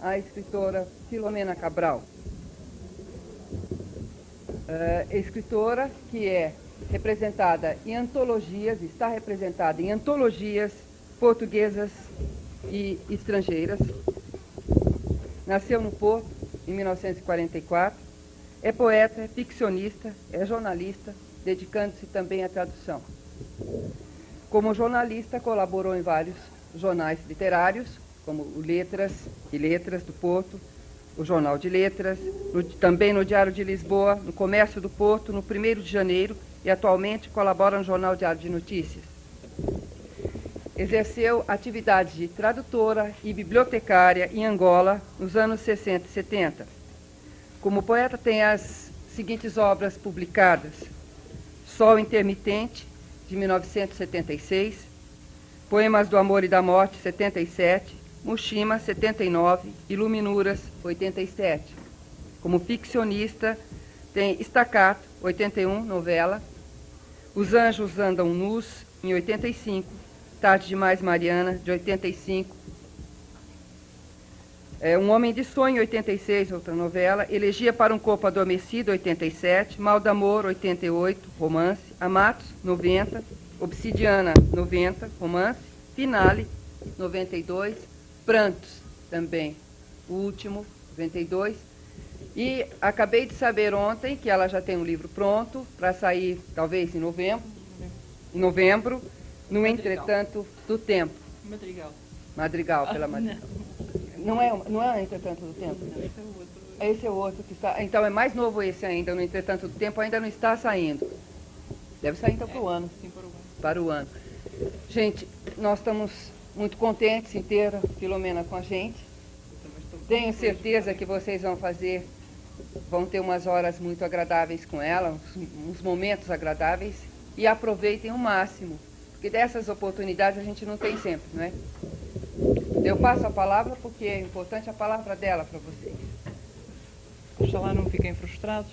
a escritora Filomena Cabral. Escritora que é representada em antologias, está representada em antologias portuguesas e estrangeiras. Nasceu no Porto em 1944, é poeta, é ficcionista, é jornalista, dedicando-se também à tradução. Como jornalista, colaborou em vários jornais literários, como o Letras e Letras do Porto, o Jornal de Letras, também no Diário de Lisboa, no Comércio do Porto, no 1º de janeiro, e atualmente colabora no Jornal Diário de Notícias. Exerceu atividades de tradutora e bibliotecária em Angola nos anos 60 e 70. Como poeta tem as seguintes obras publicadas: Sol Intermitente, de 1976, Poemas do Amor e da Morte, 77, Mushima, 79, Iluminuras, 87. Como ficcionista, tem Staccato, 81, novela, Os Anjos Andam Nus, em 85, Tarde Demais Mariana, de 85, Um Homem de Sonho, 86, outra novela, Elegia para um Corpo Adormecido, 87, Mal d'Amor, 88, romance, Amatos, 90, Obsidiana, 90, romance, Finale, 92, Prantos, também, o último, 92. E acabei de saber ontem que ela já tem um livro pronto para sair, talvez, em novembro, no Entretanto do Tempo. Madrigal. Madrigal, pela Madrigal. Não é Entretanto do Tempo? Não, esse é o outro. Esse é o outro que está... Então é mais novo esse ainda, no Entretanto do Tempo, ainda não está saindo. Deve sair então para o ano. Sim, para o ano. Para o ano. Gente, nós estamos muito contentes em ter a Filomena com a gente. Tenho certeza que vocês vão ter umas horas muito agradáveis com ela, uns momentos agradáveis, e aproveitem o máximo, porque dessas oportunidades a gente não tem sempre, não é? Eu passo a palavra porque é importante a palavra dela para vocês. Oxalá não fiquem frustrados.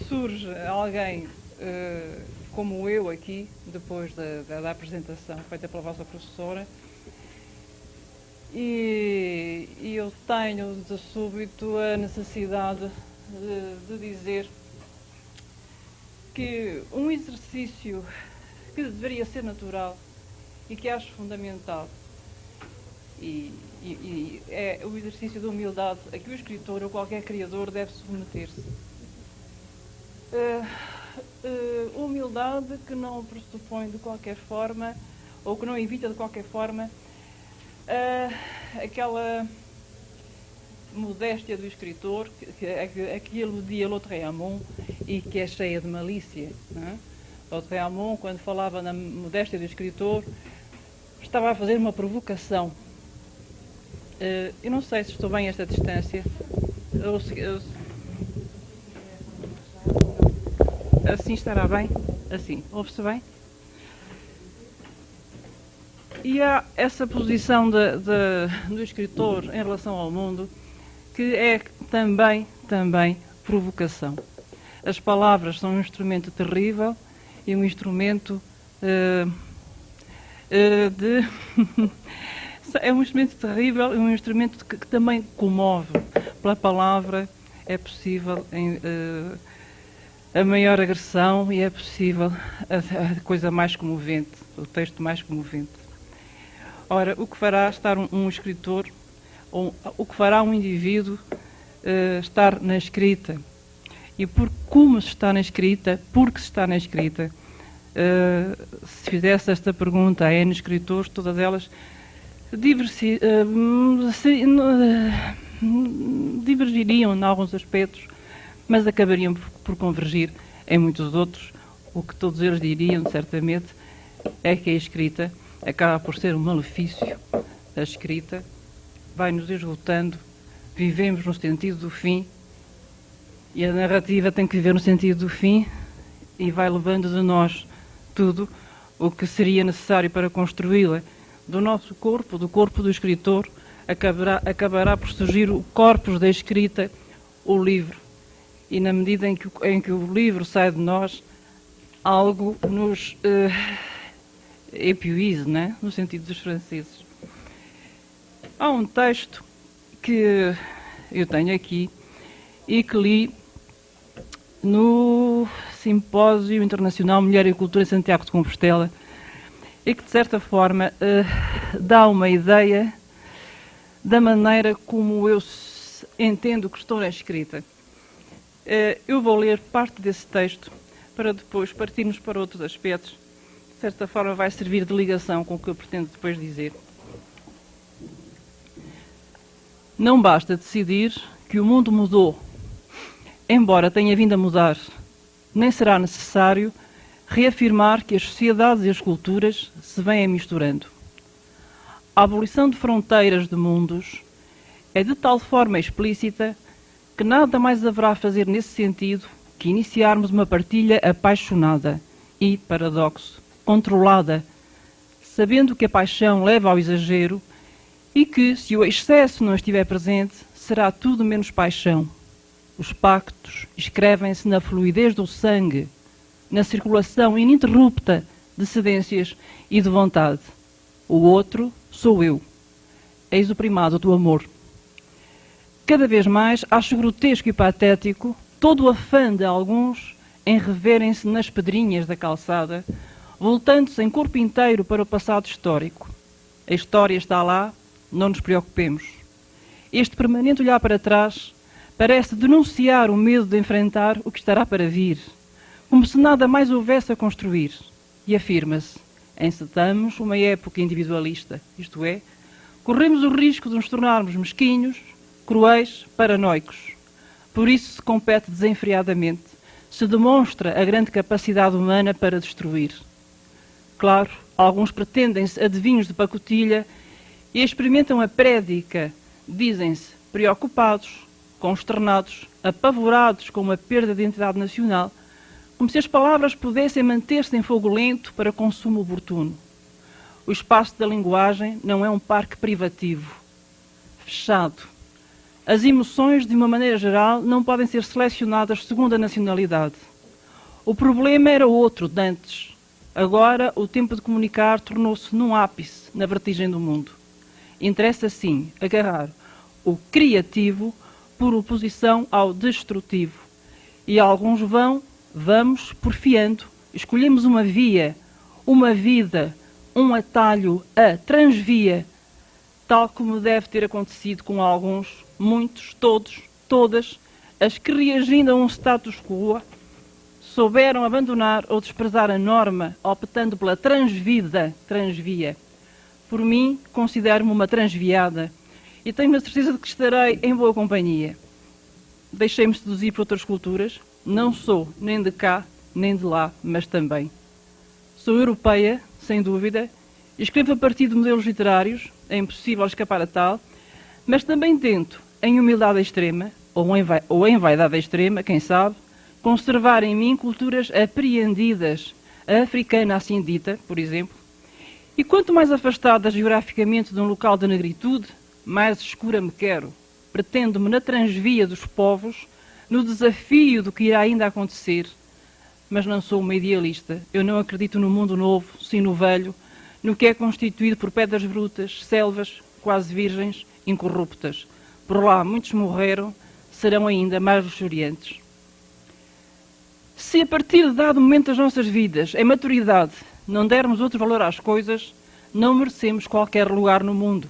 Surge alguém como eu aqui, depois da apresentação feita pela vossa professora, e eu tenho de súbito a necessidade de dizer que um exercício que deveria ser natural e que acho fundamental e é o exercício da humildade a que o escritor ou qualquer criador deve submeter-se. Humildade que não pressupõe de qualquer forma, ou que não evita de qualquer forma, aquela modéstia do escritor a que eludia Lautréamont e que é cheia de malícia. Não é? Lautréamont, quando falava na modéstia do escritor, estava a fazer uma provocação. Eu não sei se estou bem a esta distância. Assim estará bem? Assim, ouve-se bem? E há essa posição do escritor em relação ao mundo que é também provocação. As palavras são um instrumento terrível e um instrumento é um instrumento terrível e um instrumento que também comove. Pela palavra é possível a maior agressão e é possível a coisa mais comovente, o texto mais comovente. Ora, o que fará estar um escritor, ou o que fará um indivíduo estar na escrita? E como se está na escrita, porque se está na escrita? Se fizesse esta pergunta a N escritores, todas elas divergiriam em alguns aspectos, mas acabariam por convergir em muitos outros. O que todos eles diriam, certamente, é que a escrita acaba por ser um malefício. A escrita vai-nos esgotando, vivemos no sentido do fim, e a narrativa tem que viver no sentido do fim, e vai levando de nós tudo o que seria necessário para construí-la. Do nosso corpo, do corpo do escritor, acabará por surgir o corpus da escrita, o livro. E na medida em que o livro sai de nós, algo nos épuise, né? No sentido dos franceses. Há um texto que eu tenho aqui e que li no Simpósio Internacional Mulher e Cultura em Santiago de Compostela e que, de certa forma, dá uma ideia da maneira como eu entendo que estou na escrita. Eu vou ler parte desse texto para depois partirmos para outros aspectos. De certa forma vai servir de ligação com o que eu pretendo depois dizer. Não basta decidir que o mundo mudou, embora tenha vindo a mudar. Nem será necessário reafirmar que as sociedades e as culturas se vêm misturando. A abolição de fronteiras de mundos é de tal forma explícita que nada mais haverá a fazer nesse sentido que iniciarmos uma partilha apaixonada e, paradoxo, controlada, sabendo que a paixão leva ao exagero e que, se o excesso não estiver presente, será tudo menos paixão. Os pactos escrevem-se na fluidez do sangue, na circulação ininterrupta de cedências e de vontade. O outro sou eu. Eis o primado do amor. Cada vez mais acho grotesco e patético todo o afã de alguns em reverem-se nas pedrinhas da calçada, voltando-se em corpo inteiro para o passado histórico. A história está lá, não nos preocupemos. Este permanente olhar para trás parece denunciar o medo de enfrentar o que estará para vir, como se nada mais houvesse a construir. E afirma-se, encetamos uma época individualista, isto é, corremos o risco de nos tornarmos mesquinhos, cruéis, paranoicos. Por isso se compete desenfreadamente, se demonstra a grande capacidade humana para destruir. Claro, alguns pretendem-se adivinhos de pacotilha e experimentam a prédica, dizem-se preocupados, consternados, apavorados com uma perda de identidade nacional, como se as palavras pudessem manter-se em fogo lento para consumo oportuno. O espaço da linguagem não é um parque privativo, fechado. As emoções, de uma maneira geral, não podem ser selecionadas segundo a nacionalidade. O problema era outro de antes. Agora, o tempo de comunicar tornou-se num ápice na vertigem do mundo. Interessa, sim, agarrar o criativo por oposição ao destrutivo. E alguns vamos porfiando, escolhemos uma via, uma vida, um atalho, a transvia, tal como deve ter acontecido com alguns, muitos, todos, todas, as que, reagindo a um status quo, souberam abandonar ou desprezar a norma, optando pela transvia. Por mim, considero-me uma transviada e tenho a certeza de que estarei em boa companhia. Deixei-me seduzir por outras culturas, não sou nem de cá, nem de lá, mas também. Sou europeia, sem dúvida, escrevo a partir de modelos literários, é impossível escapar a tal, mas também tento, em humildade extrema, ou em vaidade extrema, quem sabe, conservar em mim culturas apreendidas, a africana assim dita, por exemplo, e quanto mais afastada geograficamente de um local de negritude, mais escura me quero. Pretendo-me na transvia dos povos, no desafio do que irá ainda acontecer. Mas não sou uma idealista. Eu não acredito no mundo novo, sim no velho, no que é constituído por pedras brutas, selvas, quase virgens, incorruptas. Por lá muitos morreram, serão ainda mais luxuriantes. Se a partir de dado momento das nossas vidas, em maturidade, não dermos outro valor às coisas, não merecemos qualquer lugar no mundo.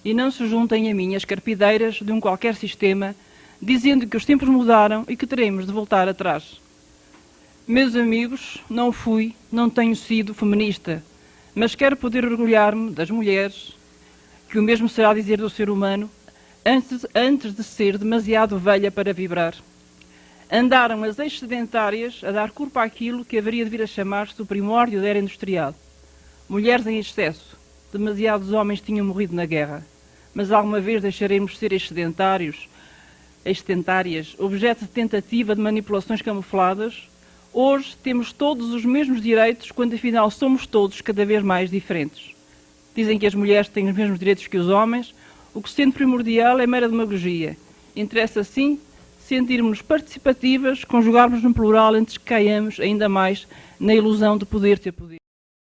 E não se juntem a mim as carpideiras de um qualquer sistema, dizendo que os tempos mudaram e que teremos de voltar atrás. Meus amigos, não fui, não tenho sido feminista, mas quero poder orgulhar-me das mulheres, que o mesmo será dizer do ser humano, antes de ser demasiado velha para vibrar. Andaram as excedentárias a dar corpo àquilo que haveria de vir a chamar-se o primórdio da era industrial. Mulheres em excesso, demasiados homens tinham morrido na guerra. Mas alguma vez deixaremos de ser excedentárias, objeto de tentativa de manipulações camufladas? Hoje temos todos os mesmos direitos, quando afinal somos todos cada vez mais diferentes. Dizem que as mulheres têm os mesmos direitos que os homens, o que sendo primordial é mera demagogia. Interessa sim sentirmos-nos participativas, conjugarmos no plural antes que caiamos ainda mais na ilusão de poder ter poder.